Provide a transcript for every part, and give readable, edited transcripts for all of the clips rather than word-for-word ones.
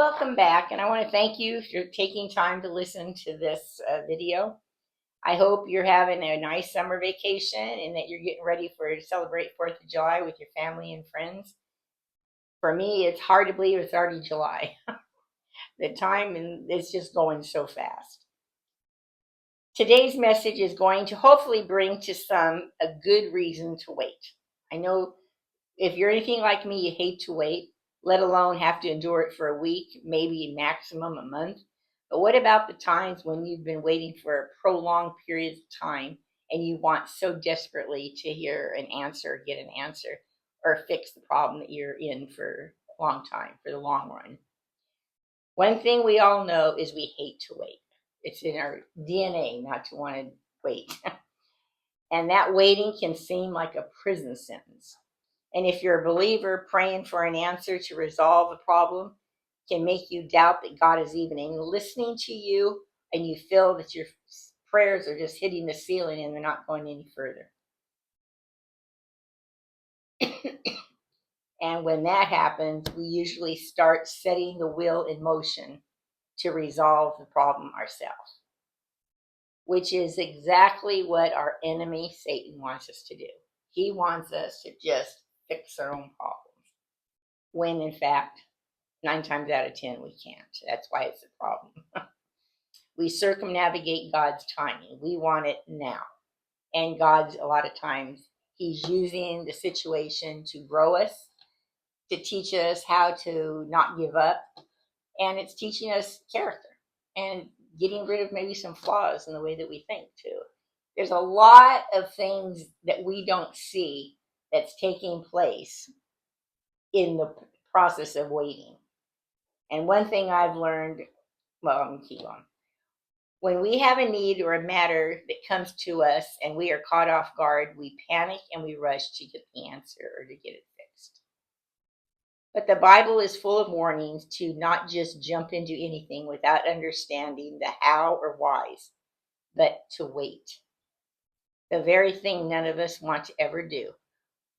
Welcome back, and I want to thank you for taking time to listen to this video. I hope you're having a nice summer vacation and that you're getting ready to celebrate 4th of July with your family and friends. For me, it's hard to believe it's already July. The time and it's just going so fast. Today's message is going to hopefully bring to some a good reason to wait. I know if you're anything like me, you hate to wait, let alone have to endure it for a week, maybe maximum a month. But what about the times when you've been waiting for prolonged periods of time and you want so desperately to hear an answer, get an answer, or fix the problem that you're in for a long time, for the long run? One thing we all know is we hate to wait. It's in our DNA not to want to wait. And that waiting can seem like a prison sentence. And if you're a believer, praying for an answer to resolve a problem can make you doubt that God is even listening to you, and you feel that your prayers are just hitting the ceiling and they're not going any further. And when that happens, we usually start setting the wheel in motion to resolve the problem ourselves, which is exactly what our enemy, Satan, wants us to do. He wants us to just fix our own problems, when in fact, 9 times out of 10, we can't. That's why it's a problem. We circumnavigate God's timing. We want it now. And God's, a lot of times, He's using the situation to grow us, to teach us how to not give up. And it's teaching us character and getting rid of maybe some flaws in the way that we think, too. There's a lot of things that we don't see that's taking place in the process of waiting. And one thing I've learned, well, I'm going to keep on. When we have a need or a matter that comes to us and we are caught off guard, we panic and we rush to get the answer or to get it fixed. But the Bible is full of warnings to not just jump into anything without understanding the how or whys, but to wait. The very thing none of us want to ever do.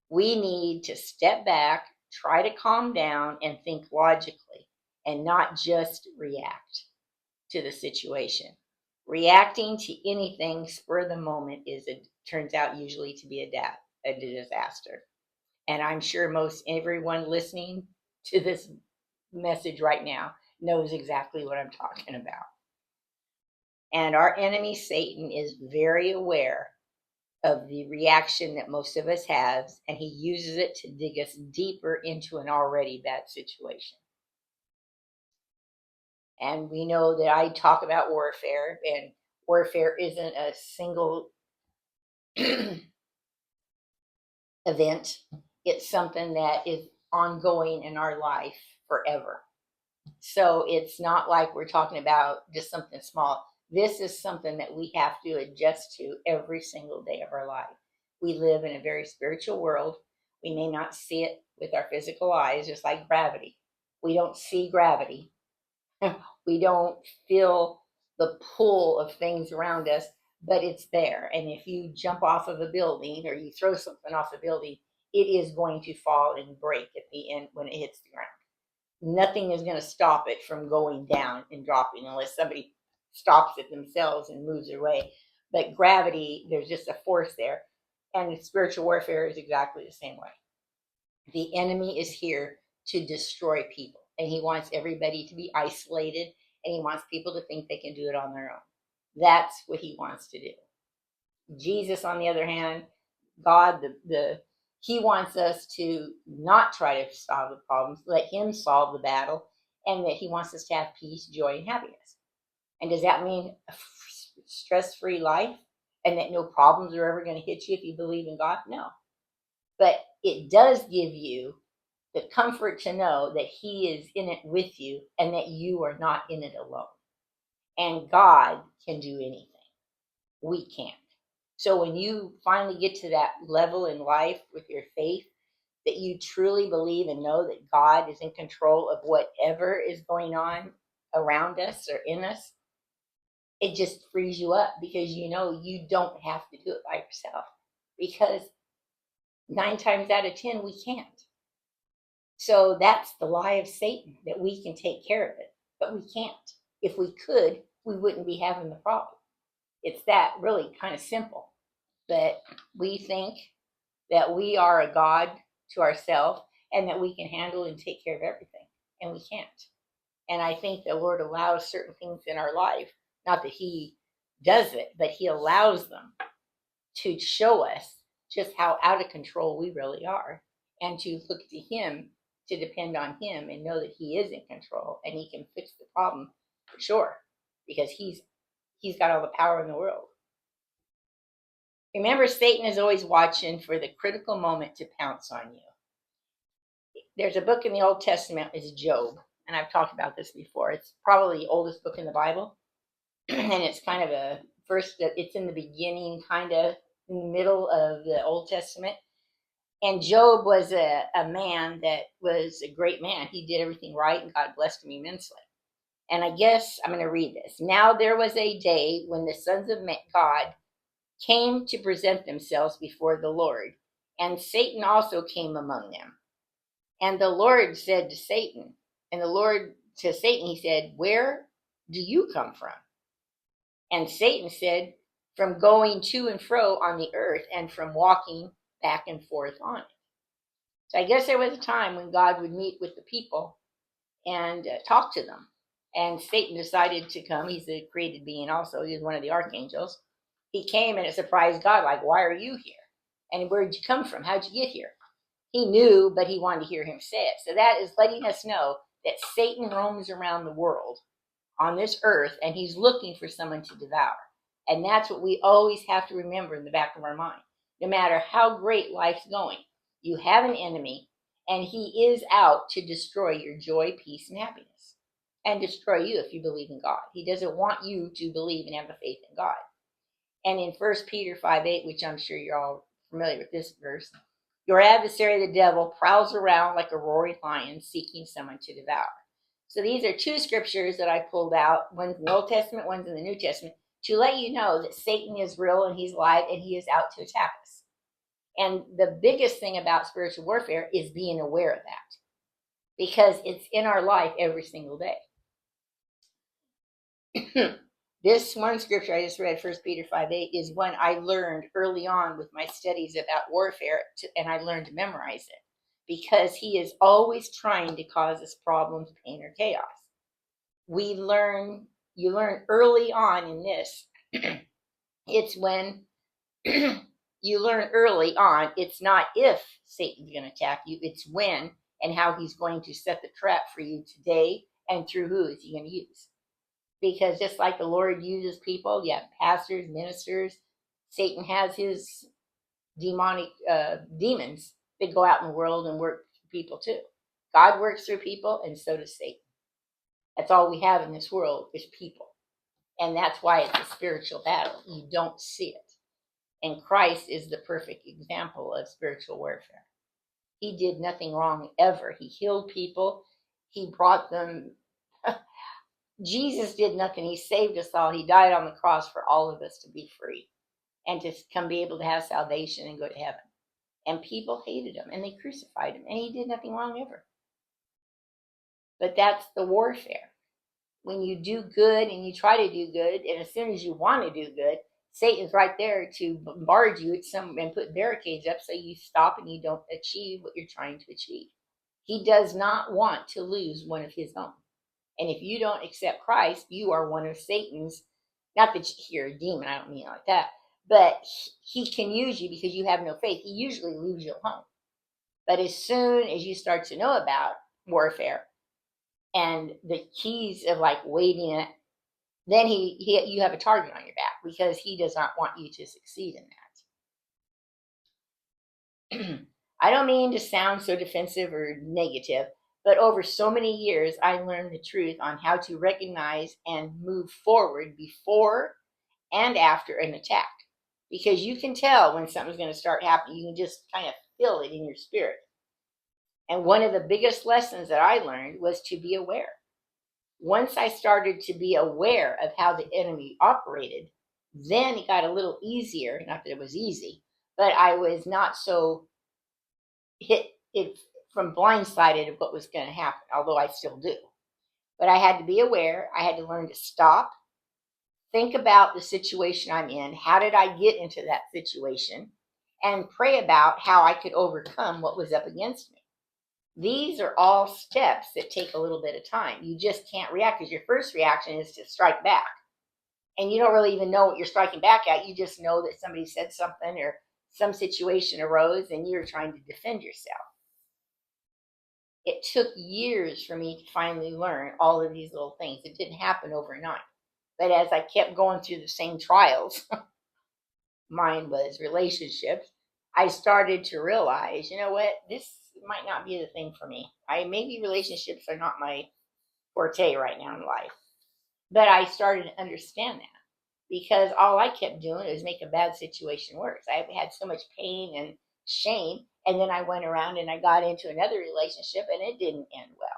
We need to step back, try to calm down, and think logically, and not just react to the situation. Reacting to anything spur of the moment turns out usually to be a disaster. And I'm sure most everyone listening to this message right now knows exactly what I'm talking about. And our enemy, Satan, is very aware of the reaction that most of us have, and he uses it to dig us deeper into an already bad situation. And we know that I talk about warfare, and warfare isn't a single event. It's something that is ongoing in our life forever. So it's not like we're talking about just something small. This is something that we have to adjust to every single day of our life. We live in a very spiritual world. We may not see it with our physical eyes, just like gravity. We don't see gravity. We don't feel the pull of things around us, but it's there. And if you jump off of a building or you throw something off a building, it is going to fall and break at the end when it hits the ground. Nothing is going to stop it from going down and dropping unless somebody stops it themselves and moves their way. But gravity, there's just a force there. And spiritual warfare is exactly the same way. The enemy is here to destroy people, and he wants everybody to be isolated, and he wants people to think they can do it on their own. That's what he wants to do. Jesus, on the other hand, God, he wants us to not try to solve the problems, let him solve the battle, and that he wants us to have peace, joy, and happiness. And does that mean a stress-free life and that no problems are ever going to hit you if you believe in God? No. But it does give you the comfort to know that he is in it with you and that you are not in it alone. And God can do anything. We can't. So when you finally get to that level in life with your faith, that you truly believe and know that God is in control of whatever is going on around us or in us, it just frees you up because you know you don't have to do it by yourself. Because 9 times out of 10, we can't. So that's the lie of Satan, that we can take care of it, but we can't. If we could, we wouldn't be having the problem. It's that really kind of simple. But we think that we are a God to ourselves and that we can handle and take care of everything, and we can't. And I think the Lord allows certain things in our life, not that He does it, but He allows them to show us just how out of control we really are, and to look to Him, to depend on Him and know that He is in control and He can fix the problem for sure, because He's got all the power in the world. Remember, Satan is always watching for the critical moment to pounce on you. There's a book in the Old Testament, is Job, and I've talked about this before. It's probably the oldest book in the Bible, and it's kind of it's in the beginning, kind of in the middle of the Old Testament. And Job was a man that was a great man. He did everything right, and God blessed him immensely. And I guess I'm going to read this. Now there was a day when the sons of God came to present themselves before the Lord, and Satan also came among them. And the Lord said to Satan, he said, "Where do you come from?" And Satan said, "From going to and fro on the earth, and from walking back and forth on it." So I guess there was a time when God would meet with the people and talk to them. And Satan decided to come. He's a created being also. He's one of the archangels. He came and it surprised God, like, "Why are you here? And where did you come from? How'd you get here?" He knew, but he wanted to hear him say it. So that is letting us know that Satan roams around the world on this earth, and he's looking for someone to devour. And that's what we always have to remember in the back of our mind. No matter how great life's going, you have an enemy, and he is out to destroy your joy, peace, and happiness, and destroy you if you believe in God. He doesn't want you to believe and have the faith in God. And in 1 Peter 5:8, which I'm sure you're all familiar with this verse, your adversary, the devil, prowls around like a roaring lion seeking someone to devour. So these are two scriptures that I pulled out, one's in the Old Testament, one's in the New Testament, to let you know that Satan is real and he's alive and he is out to attack us. And the biggest thing about spiritual warfare is being aware of that, because it's in our life every single day. This one scripture I just read, 1 Peter 5:8, is one I learned early on with my studies about warfare, and I learned to memorize it, because he is always trying to cause us problems, pain, or chaos. You learn early on in this. It's when you learn early on, it's not if Satan's going to attack you, it's when and how he's going to set the trap for you today, and through who is he going to use. Because just like the Lord uses people, you have pastors, ministers, Satan has his demonic demons that go out in the world and work for people too. God works through people, and so does Satan. That's all we have in this world is people. And that's why it's a spiritual battle. You don't see it. And Christ is the perfect example of spiritual warfare. He did nothing wrong ever. He healed people. He brought them. Jesus did nothing. He saved us all. He died on the cross for all of us to be free and to come be able to have salvation and go to heaven. And people hated him and they crucified him, and he did nothing wrong ever. But that's the warfare. When you do good and you try to do good, and as soon as you want to do good, Satan's right there to bombard you and put barricades up so you stop and you don't achieve what you're trying to achieve. He does not want to lose one of his own. And if you don't accept Christ, you are one of Satan's, not that you're a demon, I don't mean it like that, but he can use you because you have no faith. He usually leaves you alone. But as soon as you start to know about warfare and the keys of like waiting, then you have a target on your back, because he does not want you to succeed in that. I don't mean to sound so defensive or negative, but over so many years, I learned the truth on how to recognize and move forward before and after an attack. Because you can tell when something's going to start happening. You can just kind of feel it in your spirit. And one of the biggest lessons that I learned was to be aware. Once I started to be aware of how the enemy operated, then it got a little easier. Not that it was easy, but I was not so hit. It from blindsided of what was going to happen, although I still do. But I had to be aware. I had to learn to stop, think about the situation I'm in. How did I get into that situation? And pray about how I could overcome what was up against me. These are all steps that take a little bit of time. You just can't react because your first reaction is to strike back. And you don't really even know what you're striking back at. You just know that somebody said something or some situation arose and you're trying to defend yourself. It took years for me to finally learn all of these little things. It didn't happen overnight. But as I kept going through the same trials, mine was relationships, I started to realize, you know what, this might not be the thing for me. Maybe relationships are not my forte right now in life. But I started to understand that because all I kept doing was make a bad situation worse. I had so much pain and shame, and then I went around and I got into another relationship and it didn't end well.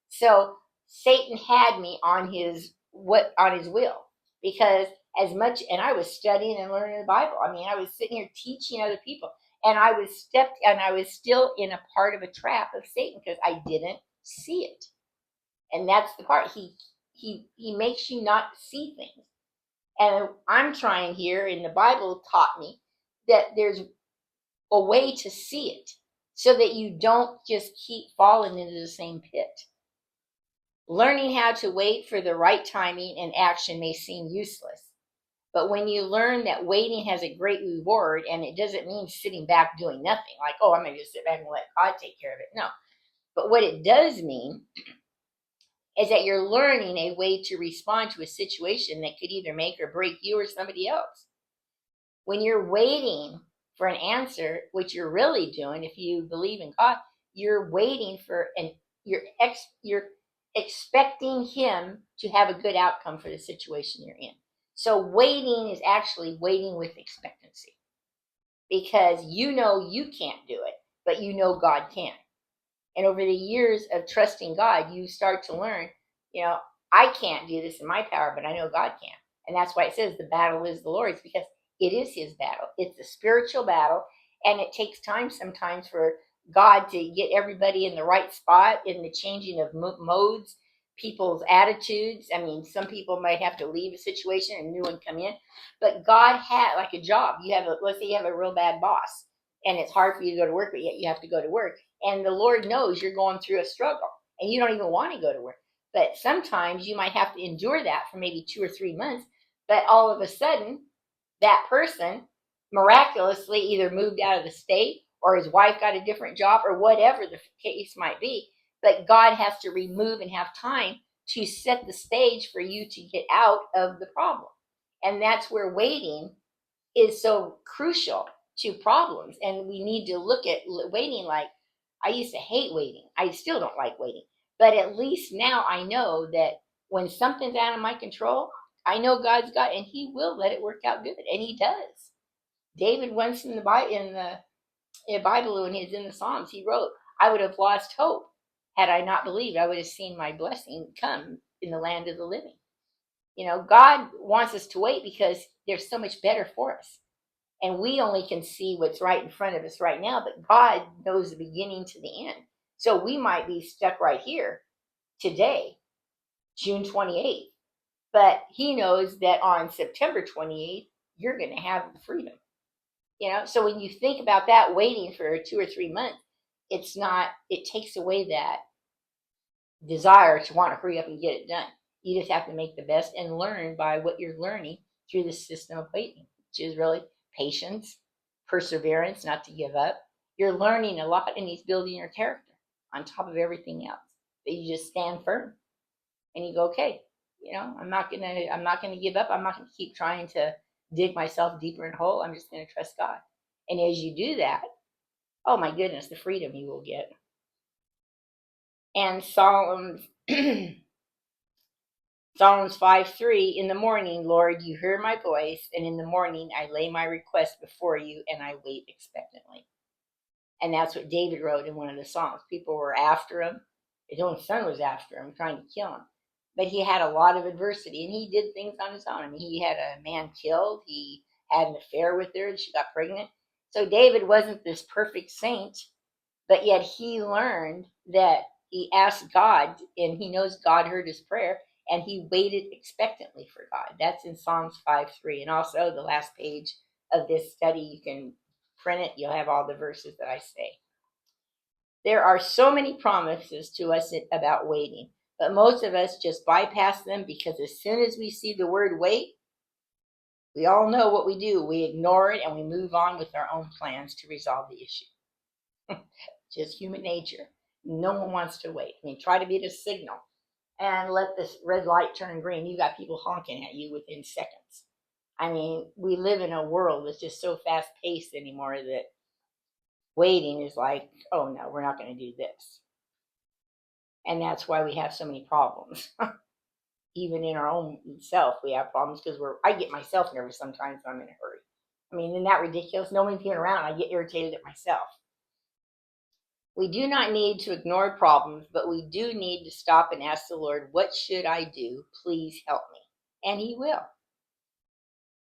So Satan had me on his will, because as much, and I was studying and learning the Bible. I mean, I was sitting here teaching other people, and I was still in a part of a trap of Satan because I didn't see it. And that's the part. He makes you not see things. And I'm trying here, and the Bible taught me that there's a way to see it so that you don't just keep falling into the same pit. Learning how to wait for the right timing and action may seem useless. But when you learn that waiting has a great reward, and it doesn't mean sitting back doing nothing, like, oh, I'm going to just sit back and let God take care of it. No. But what it does mean is that you're learning a way to respond to a situation that could either make or break you or somebody else. When you're waiting for an answer, what you're really doing, if you believe in God, you're waiting for you're expecting him to have a good outcome for the situation you're in. So waiting is actually waiting with expectancy, because you know you can't do it, but you know God can. And over the years of trusting God, you start to learn, I can't do this in my power, but I know God can. And that's why it says the battle is the Lord's, because it is his battle. It's a spiritual battle, and it takes time sometimes for God to get everybody in the right spot in the changing of modes, people's attitudes. I mean, some people might have to leave a situation and a new one come in, but God had, like a job. Let's say you have a real bad boss, and it's hard for you to go to work, but yet you have to go to work. And the Lord knows you're going through a struggle, and you don't even want to go to work. But sometimes you might have to endure that for maybe 2 or 3 months, but all of a sudden, that person miraculously either moved out of the state, or his wife got a different job, or whatever the case might be. But God has to remove and have time to set the stage for you to get out of the problem. And that's where waiting is so crucial to problems. And we need to look at waiting like, I used to hate waiting. I still don't like waiting. But at least now I know that when something's out of my control, I know God's got, and he will let it work out good. And he does. David once in the Bible, when he was in the Psalms, he wrote, I would have lost hope had I not believed I would have seen my blessing come in the land of the living. God wants us to wait because there's so much better for us. And we only can see what's right in front of us right now, but God knows the beginning to the end. So we might be stuck right here today, June 28th, but he knows that on September 28th, you're going to have the freedom. So when you think about that, waiting for 2 or 3 months, it takes away that desire to want to hurry up and get it done. You just have to make the best and learn by what you're learning through the system of waiting, which is really patience, perseverance, not to give up. You're learning a lot, and he's building your character on top of everything else. But you just stand firm and you go, okay, I'm not gonna give up. I'm not gonna keep trying to dig myself deeper in a hole. I'm just gonna trust God. And as you do that, oh my goodness, the freedom you will get. And Psalms 5:3, in the morning, Lord, you hear my voice, and in the morning I lay my request before you, and I wait expectantly. And that's what David wrote in one of the Psalms. People were after him. His own son was after him, trying to kill him. But he had a lot of adversity, and he did things on his own. I mean, he had a man killed. He had an affair with her, and she got pregnant. So David wasn't this perfect saint, But yet he learned that he asked God, and he knows God heard his prayer, and he waited expectantly for God. That's in Psalms 5:3. And also the last page of this study, you can print it. You'll have all the verses that I say. There are so many promises to us about waiting, but most of us just bypass them because as soon as we see the word wait, we all know what we do. We ignore it and we move on with our own plans to resolve the issue. Just human nature. No one wants to wait. I mean, try to be at a signal and let this red light turn green. You got people honking at you within seconds. I mean, we live in a world that's just so fast paced anymore that waiting is like, oh no, we're not going to do this. And that's why we have so many problems. Even in our own self, we have problems because I get myself nervous sometimes when I'm in a hurry. I mean, isn't that ridiculous? No one's here around. I get irritated at myself. We do not need to ignore problems, but we do need to stop and ask the Lord, what should I do? Please help me. And he will.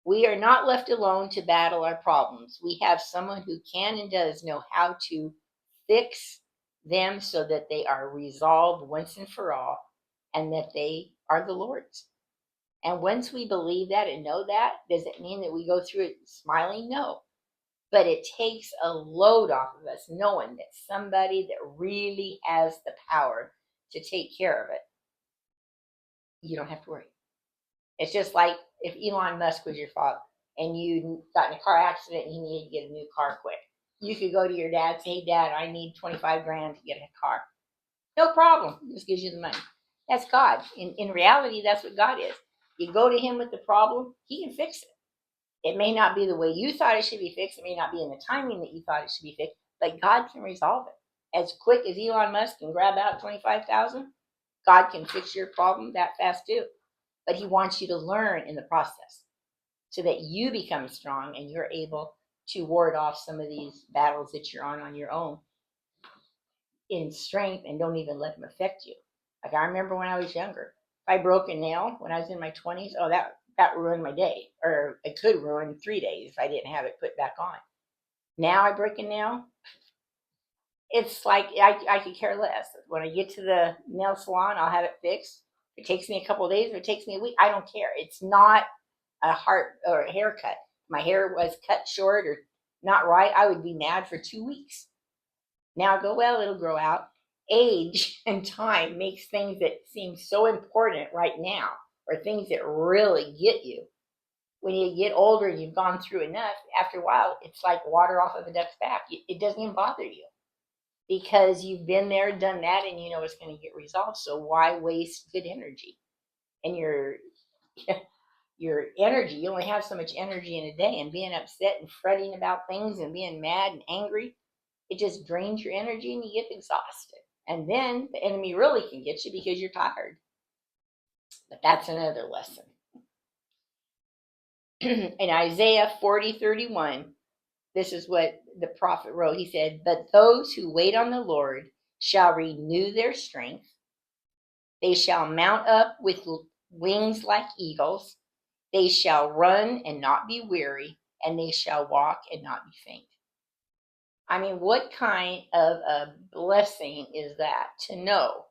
We are not left alone to battle our problems. We have someone who can and does know how to fix them so that they are resolved once and for all, and that they are the Lord's. And once we believe that and know that, does it mean that we go through it smiling? No. But it takes a load off of us knowing that somebody that really has the power to take care of it, you don't have to worry. It's just like if Elon Musk was your father and you got in a car accident and you needed to get a new car quick. You could go to your dad and say, hey, Dad, I need 25 grand to get a car. No problem. He just gives you the money. That's God. In reality, that's what God is. You go to him with the problem, he can fix it. It may not be the way you thought it should be fixed. It may not be in the timing that you thought it should be fixed, but God can resolve it. As quick as Elon Musk can grab out 25,000, God can fix your problem that fast too. But he wants you to learn in the process so that you become strong and you're able to ward off some of these battles that you're on your own in strength and don't even let them affect you. Like I remember when I was younger, if I broke a nail when I was in my 20s, oh, that ruined my day, or it could ruin 3 days if I didn't have it put back on. Now I break a nail, it's like I could care less. When I get to the nail salon, I'll have it fixed. If it takes me a couple of days, if it takes me a week, I don't care. It's not a heart or a haircut. My hair was cut short or not right, I would be mad for 2 weeks. Now I go, well, it'll grow out. Age and time makes things that seem so important right now, or things that really get you. When you get older and you've gone through enough, after a while, it's like water off of a duck's back. It doesn't even bother you because you've been there, done that, and you know it's going to get resolved. So why waste good energy? And your energy, you only have so much energy in a day, and being upset and fretting about things and being mad and angry, it just drains your energy and you get exhausted. And then the enemy really can get you because you're tired. But that's another lesson. In Isaiah 40:31, this is what the prophet wrote. He said, but those who wait on the Lord shall renew their strength. They shall mount up with wings like eagles. They shall run and not be weary, and they shall walk and not be faint. I mean, what kind of a blessing is that to know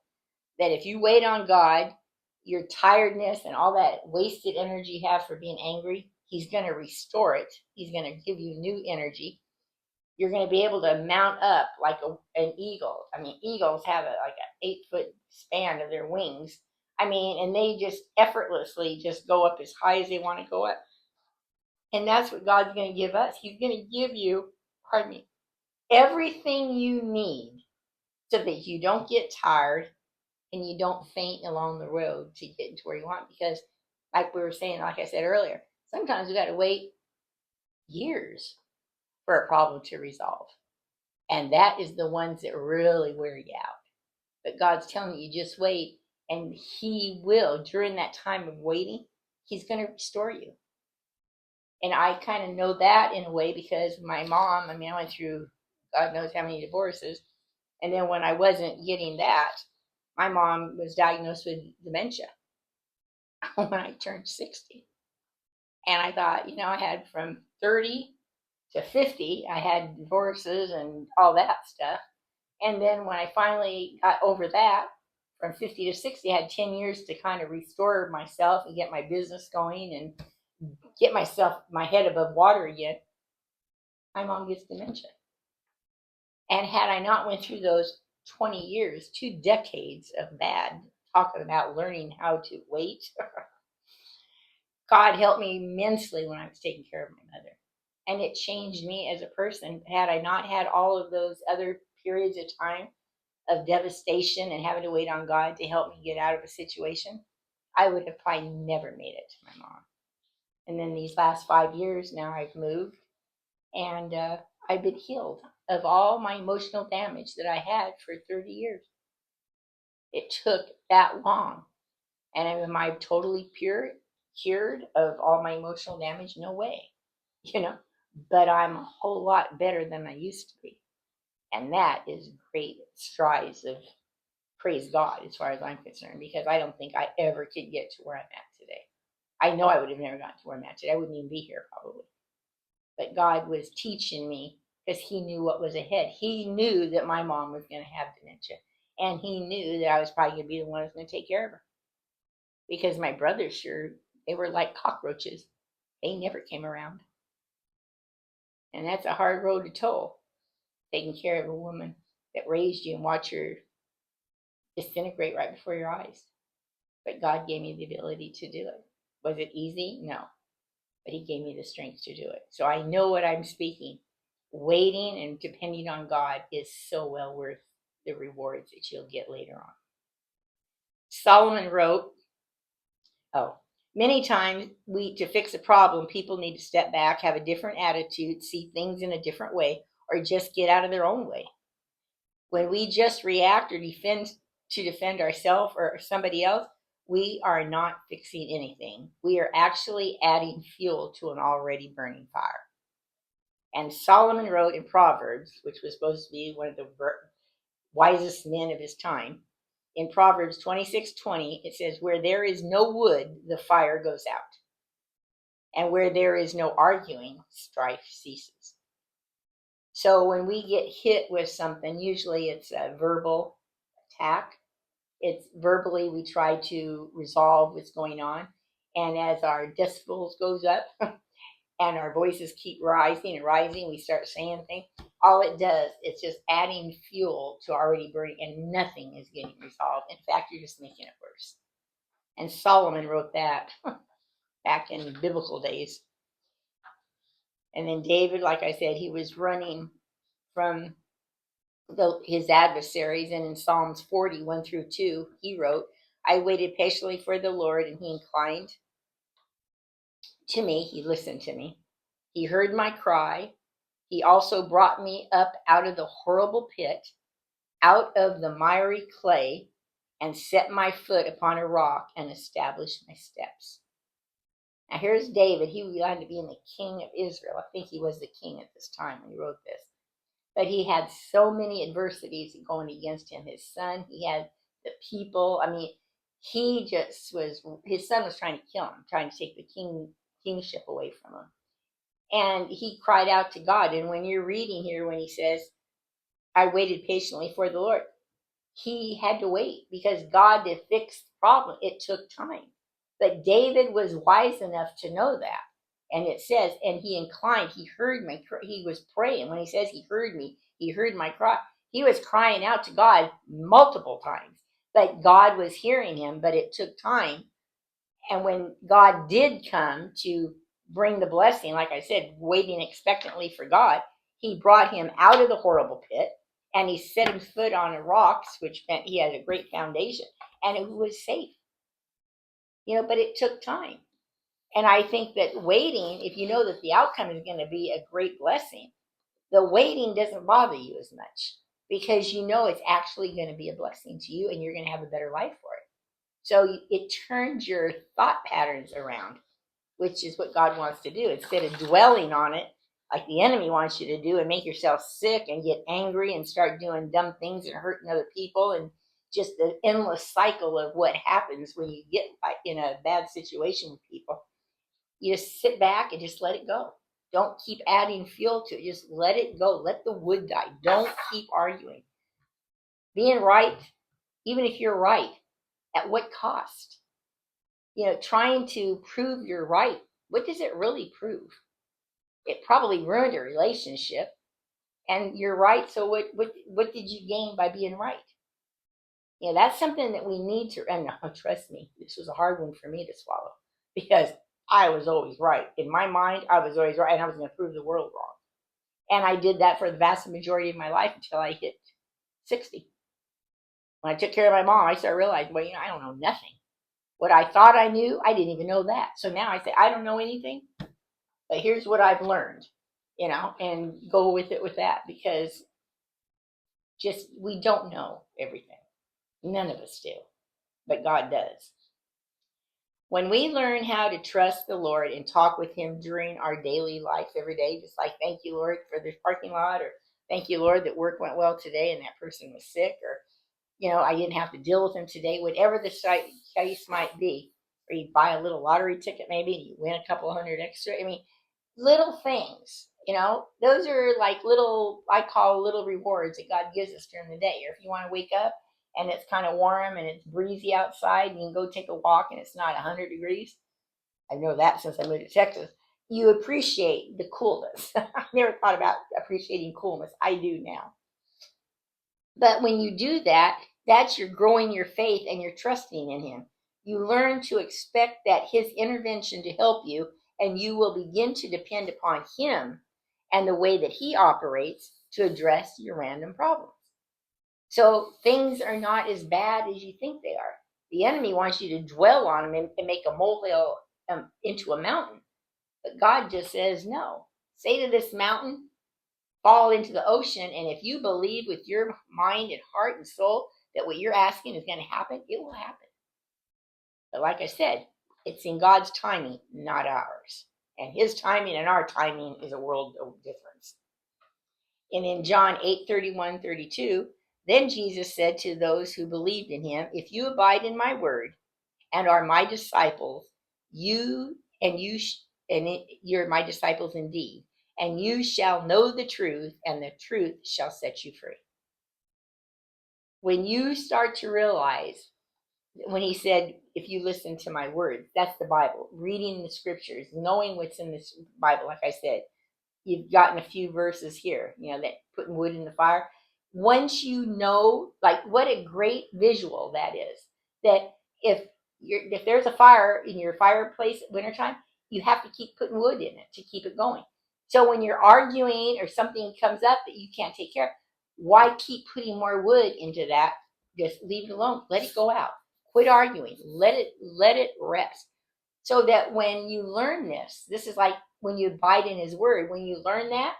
that if you wait on God, your tiredness and all that wasted energy you have for being angry, he's going to restore it. He's going to give you new energy. You're going to be able to mount up like an eagle. I mean, eagles have like an 8-foot span of their wings. I mean, and they just effortlessly just go up as high as they want to go up. And that's what God's going to give us. He's going to give you, everything you need so that you don't get tired and you don't faint along the road to get to where you want. Because like we were saying, like I said earlier, sometimes we got to wait years for a problem to resolve. And that is the ones that really wear you out. But God's telling you, just wait, and he will, during that time of waiting, he's going to restore you. And I kind of know that in a way because my mom, I mean, I went through God knows how many divorces. And then when I wasn't getting that, my mom was diagnosed with dementia when I turned 60. And I thought, I had from 30 to 50, I had divorces and all that stuff. And then when I finally got over that, from 50 to 60, I had 10 years to kind of restore myself and get my business going and get my head above water again. My mom gets dementia. And had I not went through those 20 years, 2 decades of bad, talking about learning how to wait, God helped me immensely when I was taking care of my mother. And it changed me as a person. Had I not had all of those other periods of time of devastation and having to wait on God to help me get out of a situation, I would have probably never made it to my mom. And then these last 5 years now, I've moved and I've been healed of all my emotional damage that I had for 30 years. It took that long. And am I totally cured of all my emotional damage? No way, you know, but I'm a whole lot better than I used to be. And that is great strides of praise God as far as I'm concerned, because I don't think I ever could get to where I'm at today. I know I would have never gotten to where I'm at today. I wouldn't even be here probably. But God was teaching me because he knew what was ahead. He knew that my mom was going to have dementia. And he knew that I was probably going to be the one who was going to take care of her. Because my brothers sure, they were like cockroaches. They never came around. And that's a hard road to tow, taking care of a woman that raised you and watch her disintegrate right before your eyes. But God gave me the ability to do it. Was it easy? No. But he gave me the strength to do it. So I know what I'm speaking. Waiting and depending on God is so well worth the rewards that you'll get later on. Solomon wrote, many times to fix a problem, people need to step back, have a different attitude, see things in a different way, or just get out of their own way. When we just react or defend ourselves or somebody else, we are not fixing anything. We are actually adding fuel to an already burning fire. And Solomon wrote in Proverbs, which was supposed to be one of the wisest men of his time, in Proverbs 26:20, it says, where there is no wood, the fire goes out. And where there is no arguing, strife ceases. So when we get hit with something, usually it's a verbal attack. It's verbally we try to resolve what's going on. And as our decibels goes up and our voices keep rising and rising, we start saying things. All it does, it's just adding fuel to already burning, and nothing is getting resolved. In fact, you're just making it worse. And Solomon wrote that back in biblical days. And then David, like I said, he was running from his adversaries. And in Psalms 40:1-2, he wrote, I waited patiently for the Lord, and he inclined to me. He listened to me. He heard my cry. He also brought me up out of the horrible pit, out of the miry clay, and set my foot upon a rock and established my steps. Now here's David. He wanted to be the king of Israel. I think he was the king at this time when he wrote this. But he had so many adversities going against him. His son, he had the people. I mean, his son was trying to kill him, trying to take the kingship away from him. And he cried out to God. And when you're reading here, when he says, I waited patiently for the Lord, he had to wait because God did fix the problem. It took time. But David was wise enough to know that. And it says, and he inclined, he heard my cry. He was praying. When he says he heard me, he heard my cry. He was crying out to God multiple times. But God was hearing him, but it took time. And when God did come to bring the blessing, like I said, waiting expectantly for God, he brought him out of the horrible pit and he set his foot on rocks, which meant he had a great foundation and it was safe. But it took time. And I think that waiting, if you know that the outcome is going to be a great blessing, the waiting doesn't bother you as much because you know it's actually going to be a blessing to you and you're going to have a better life for it. So it turns your thought patterns around, which is what God wants to do. Instead of dwelling on it like the enemy wants you to do and make yourself sick and get angry and start doing dumb things and hurting other people and just the endless cycle of what happens when you get in a bad situation with people. You just sit back and just let it go. Don't keep adding fuel to it. Just let it go. Let the wood die. Don't keep arguing. Being right, even if you're right, at what cost? Trying to prove you're right, what does it really prove? It probably ruined a relationship, and you're right. So what did you gain by being right? That's something that we need to. And trust me, this was a hard one for me to swallow because I was always right in my mind. I was always right, and I was going to prove the world wrong. And I did that for the vast majority of my life until I hit 60. When I took care of my mom, I started realizing, well, I don't know nothing. What I thought I knew, I didn't even know that. So now I say, I don't know anything, but here's what I've learned, and go with it with that, because just we don't know everything. None of us do, but God does. When we learn how to trust the Lord and talk with Him during our daily life every day, just like, thank you, Lord, for this parking lot, or thank you, Lord, that work went well today and that person was sick, or, I didn't have to deal with them today, whatever the case might be. Or you buy a little lottery ticket maybe and you win a couple hundred extra. I mean, little things, those are like little, I call little rewards that God gives us during the day. Or if you want to wake up and it's kind of warm and it's breezy outside and you can go take a walk and it's not 100 degrees. I know that since I moved to Texas. You appreciate the coolness. I never thought about appreciating coolness. I do now. But when you do that, that's you're growing your faith and you're trusting in Him. You learn to expect that His intervention to help you, and you will begin to depend upon Him and the way that He operates to address your random problems. So things are not as bad as you think they are. The enemy wants you to dwell on them and make a molehill into a mountain. But God just says no. Say to this mountain, fall into the ocean, and if you believe with your mind and heart and soul that what you're asking is going to happen, it will happen. But like I said, it's in God's timing, not ours. And His timing and our timing is a world of difference. And in John 8:31-32, then Jesus said to those who believed in Him, if you abide in my word and are my disciples, you're my disciples indeed, and you shall know the truth, and the truth shall set you free. When you start to realize, when He said, if you listen to my words, that's the Bible, reading the scriptures, knowing what's in this Bible. Like I said, you've gotten a few verses here, that putting wood in the fire. Once you know, like, what a great visual that is, that if there's a fire in your fireplace at wintertime, you have to keep putting wood in it to keep it going. So when you're arguing or something comes up that you can't take care of, why keep putting more wood into that? Just leave it alone. Let it go out. Quit arguing. Let it rest. So that when you learn this is like when you abide in His word. When you learn that,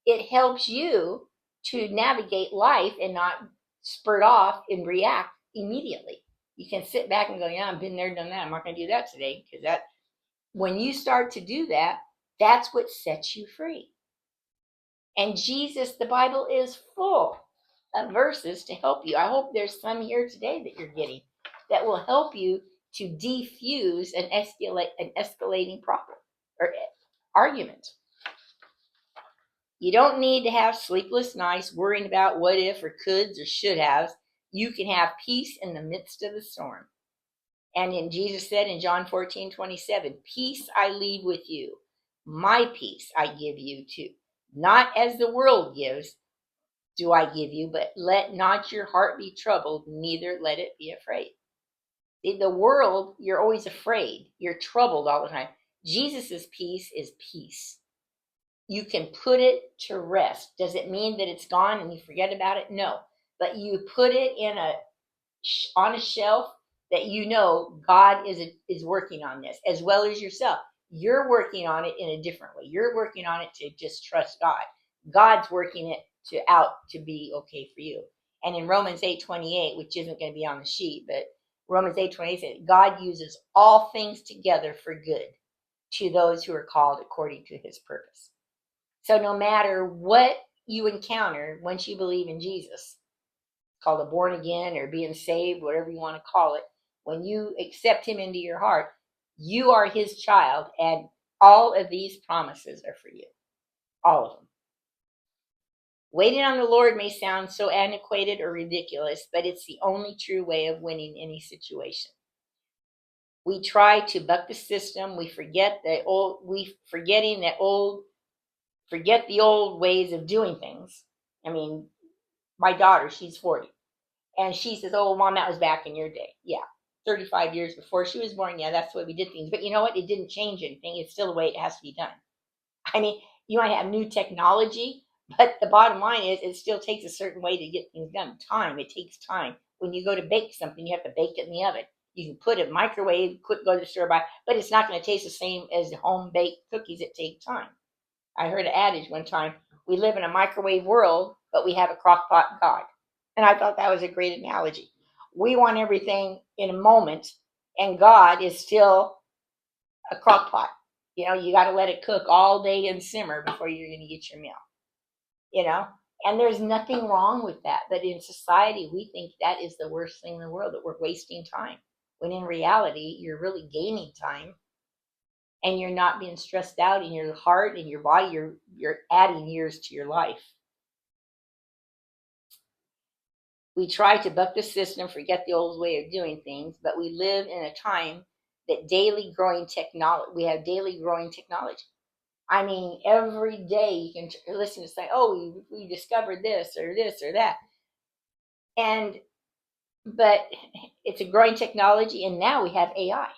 it helps you to navigate life and not spurt off and react immediately. You can sit back and go, yeah, I've been there, done that. I'm not going to do that today, because when you start to do that, that's what sets you free. And Jesus, the Bible is full of verses to help you. I hope there's some here today that you're getting that will help you to defuse an escalating problem or argument. You don't need to have sleepless nights worrying about what if or coulds or should haves. You can have peace in the midst of the storm. And Jesus said in John 14:27, peace I leave with you. My peace I give you too. Not as the world gives do I give you, but let not your heart be troubled, neither let it be afraid. In the world, you're always afraid. You're troubled all the time. Jesus's peace is peace. You can put it to rest. Does it mean that it's gone and you forget about it? No. But you put it on a shelf that God is working on this, as well as yourself. You're working on it in a different way. You're working on it to just trust God. God's working it to be okay for you. And in Romans 8:28, which isn't going to be on the sheet, but Romans 8:28 says, God uses all things together for good to those who are called according to His purpose. So no matter what you encounter, once you believe in Jesus, called a born again or being saved, whatever you want to call it, when you accept Him into your heart, you are His child, and all of these promises are for you. All of them. Waiting on the Lord may sound so antiquated or ridiculous, but it's the only true way of winning any situation. We try to buck the system. We forget the old. Forget the old ways of doing things. I mean, my daughter, she's 40, and she says, "Oh, Mom, that was back in your day." Yeah, 35 years before she was born. Yeah, that's the way we did things. But you know what? It didn't change anything. It's still the way it has to be done. I mean, you might have new technology, but the bottom line is it still takes a certain way to get things done. Time. It takes time. When you go to bake something, you have to bake it in the oven. You can put it in microwave, quick go to the store buy, but it's not going to taste the same as home baked cookies that take time. I heard an adage one time: we live in a microwave world, but we have a crock pot God. And I thought that was a great analogy. We want everything in a moment, and God is still a crock pot. You know, you got to let it cook all day and simmer before you're going to get your meal. You know, and there's nothing wrong with that. But in society, we think that is the worst thing in the world, that we're wasting time. When in reality, you're really gaining time, and you're not being stressed out in your heart and your body. You're adding years to your life. We try to buck the system, forget the old way of doing things, but we live in a time that daily growing technology. We have daily growing technology. I mean, every day you can listen to say, "Oh, we discovered this or that," and but it's a growing technology, and now we have AI.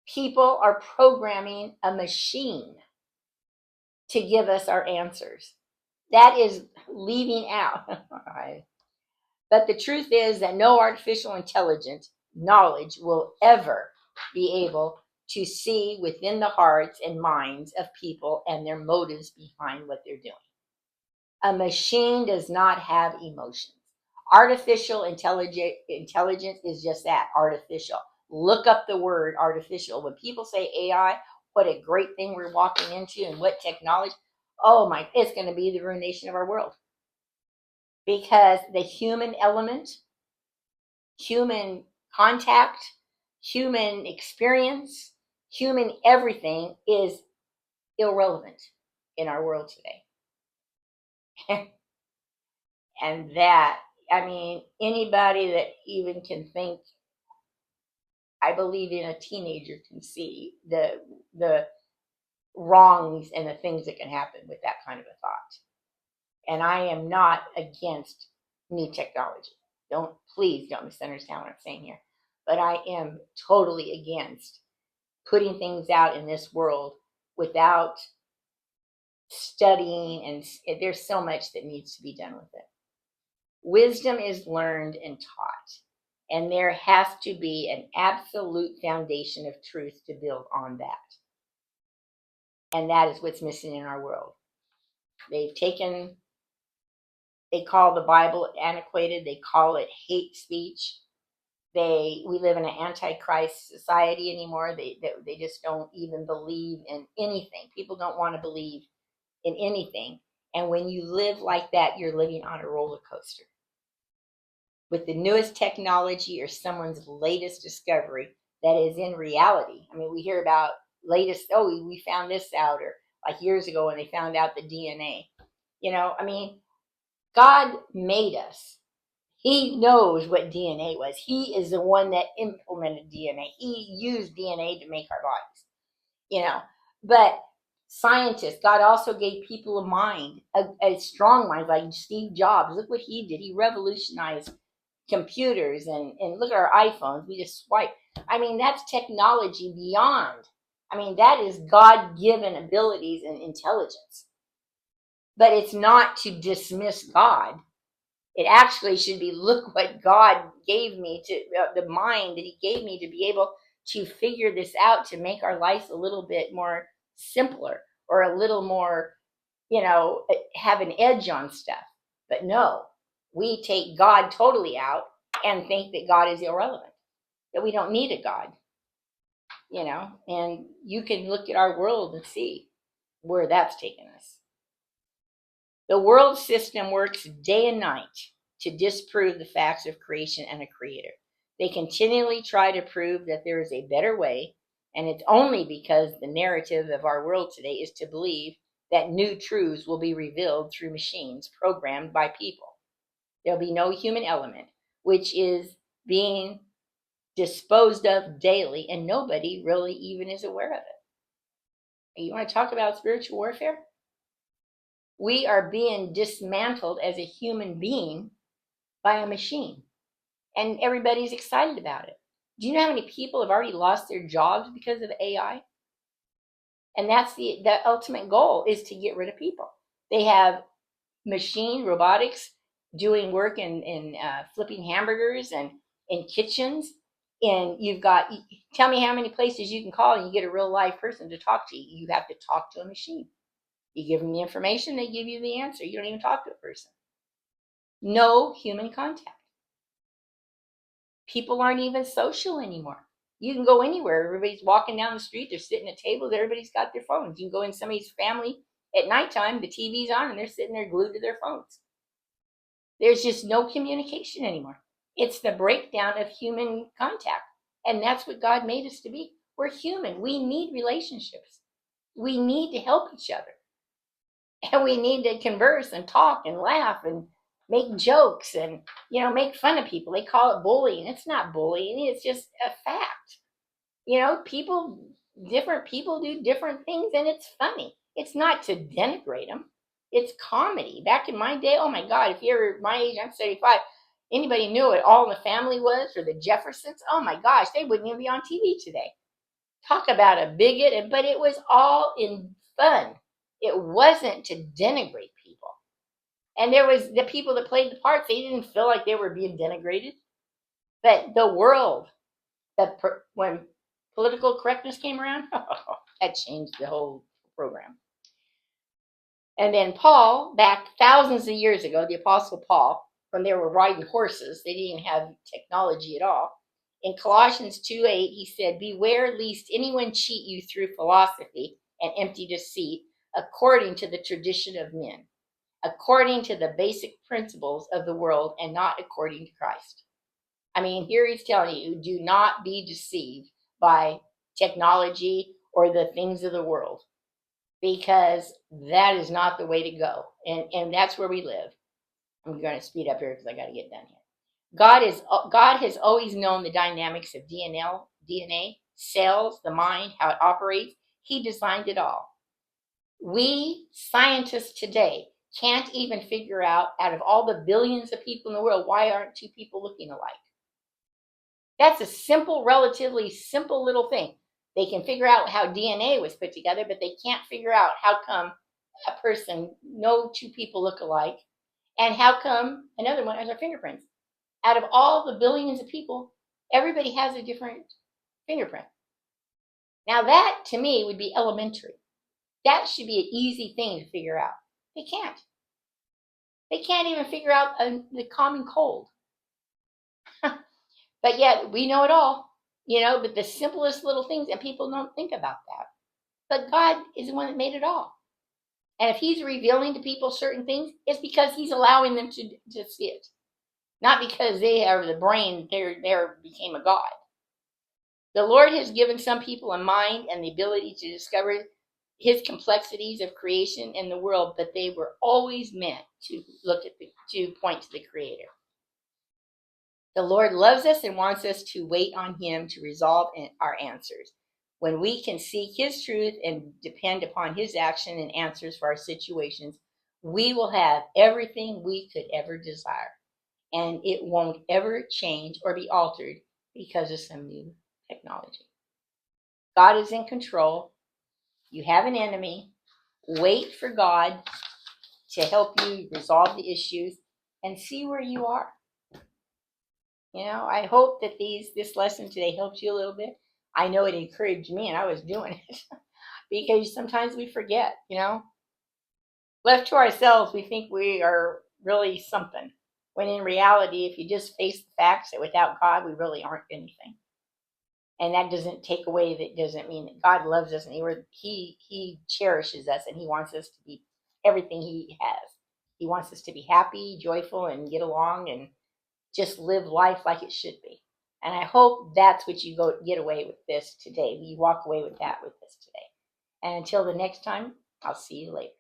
People are programming a machine to give us our answers. That is leaving out. But the truth is that no artificial intelligence knowledge will ever be able to see within the hearts and minds of people and their motives behind what they're doing. A machine does not have emotions. Artificial intelligence is just that, artificial. Look up the word artificial. When people say AI, what a great thing we're walking into, and what technology. Oh my, it's going to be the ruination of our world. Because the human element, human contact, human experience, human everything is irrelevant in our world today. And that, I mean, anybody that even can think, I believe in a teenager can see the wrongs and the things that can happen with that kind of a thought. And I am not against new technology. Please don't misunderstand what I'm saying here. But I am totally against putting things out in this world without studying, and there's so much that needs to be done with it. Wisdom is learned and taught, and there has to be an absolute foundation of truth to build on that. And that is what's missing in our world. They call the Bible antiquated. They call it hate speech. We live in an antichrist society anymore. They just don't even believe in anything. People don't want to believe in anything. And when you live like that, you're living on a roller coaster. With the newest technology or someone's latest discovery that is in reality. I mean, we hear about latest, we found this out, or like years ago when they found out the DNA. You know, I mean, God made us. He knows what DNA was. He is the one that implemented DNA. He used DNA to make our bodies, you know. But scientists, God also gave people a mind, a strong mind, like Steve Jobs. Look what he did. He revolutionized computers, and look at our iPhones. We just swipe. I mean, that's technology beyond. I mean, that is God-given abilities and intelligence. But it's not to dismiss God. It actually should be, look what God gave me, to the mind that he gave me to be able to figure this out, to make our life a little bit more simpler, or a little more, have an edge on stuff. But no, we take God totally out and think that God is irrelevant, that we don't need a God, and you can look at our world and see where that's taken us. The world system works day and night to disprove the facts of creation and a creator. They continually try to prove that there is a better way, and it's only because the narrative of our world today is to believe that new truths will be revealed through machines programmed by people. There'll be no human element, which is being disposed of daily, and nobody really even is aware of it. You want to talk about spiritual warfare? We are being dismantled as a human being by a machine, and everybody's excited about it. Do you know how many people have already lost their jobs because of AI? And that's the ultimate goal, is to get rid of people. They have machine robotics doing work in flipping hamburgers and in kitchens. And you've got, tell me how many places you can call and you get a real live person to talk to you. You have to talk to a machine. You give them the information, they give you the answer. You don't even talk to a person. No human contact. People aren't even social anymore. You can go anywhere. Everybody's walking down the street. They're sitting at tables. Everybody's got their phones. You can go in somebody's family at nighttime. The TV's on and they're sitting there glued to their phones. There's just no communication anymore. It's the breakdown of human contact. And that's what God made us to be. We're human. We need relationships. We need to help each other. And we need to converse and talk and laugh and make jokes and, make fun of people. They call it bullying. It's not bullying. It's just a fact. Different people do different things, and it's funny. It's not to denigrate them. It's comedy. Back in my day, oh my God, if you're my age, I'm 75, anybody knew what All in the Family was, or the Jeffersons, oh my gosh, they wouldn't even be on TV today. Talk about a bigot, but it was all in fun. It wasn't to denigrate people. And there was the people that played the parts, they didn't feel like they were being denigrated. But the world, when political correctness came around, that changed the whole program. And then Paul, back thousands of years ago, the Apostle Paul, when they were riding horses, they didn't have technology at all. In Colossians 2:8, he said, "Beware lest anyone cheat you through philosophy and empty deceit, according to the tradition of men, according to the basic principles of the world, and not according to Christ." I mean, here he's telling you, do not be deceived by technology or the things of the world, because that is not the way to go. And that's where we live. I'm going to speed up here because I got to get done here. God has always known the dynamics of DNA, cells, the mind, how it operates. He designed it all. We scientists today can't even figure out of all the billions of people in the world, why aren't two people looking alike? That's a simple, relatively simple little thing. They can figure out how DNA was put together, but they can't figure out how come no two people look alike, and how come another one has our fingerprints. Out of all the billions of people, everybody has a different fingerprint. Now that, to me, would be elementary. That should be an easy thing to figure out. They can't. They can't even figure out the common cold. But yet, we know it all, but the simplest little things, and people don't think about that. But God is the one that made it all. And if he's revealing to people certain things, it's because he's allowing them to see it. Not because they are the brain, they became a God. The Lord has given some people a mind and the ability to discover his complexities of creation and the world, but they were always meant to to point to the Creator. The Lord loves us and wants us to wait on him to resolve our answers. When we can seek his truth and depend upon his action and answers for our situations, we will have everything we could ever desire. And it won't ever change or be altered because of some new technology. God is in control. You have an enemy. Wait for God to help you resolve the issues and see where you are. I hope that this lesson today helped you a little bit. I know it encouraged me, and I was doing it because sometimes we forget, Left to ourselves, we think we are really something, when in reality, if you just face the facts that without God, we really aren't anything. And that doesn't mean that God loves us and he cherishes us, and he wants us to be everything he has. He wants us to be happy, joyful, and get along and just live life like it should be. And I hope that's what you get away with this today. You walk away with that with this today. And until the next time, I'll see you later.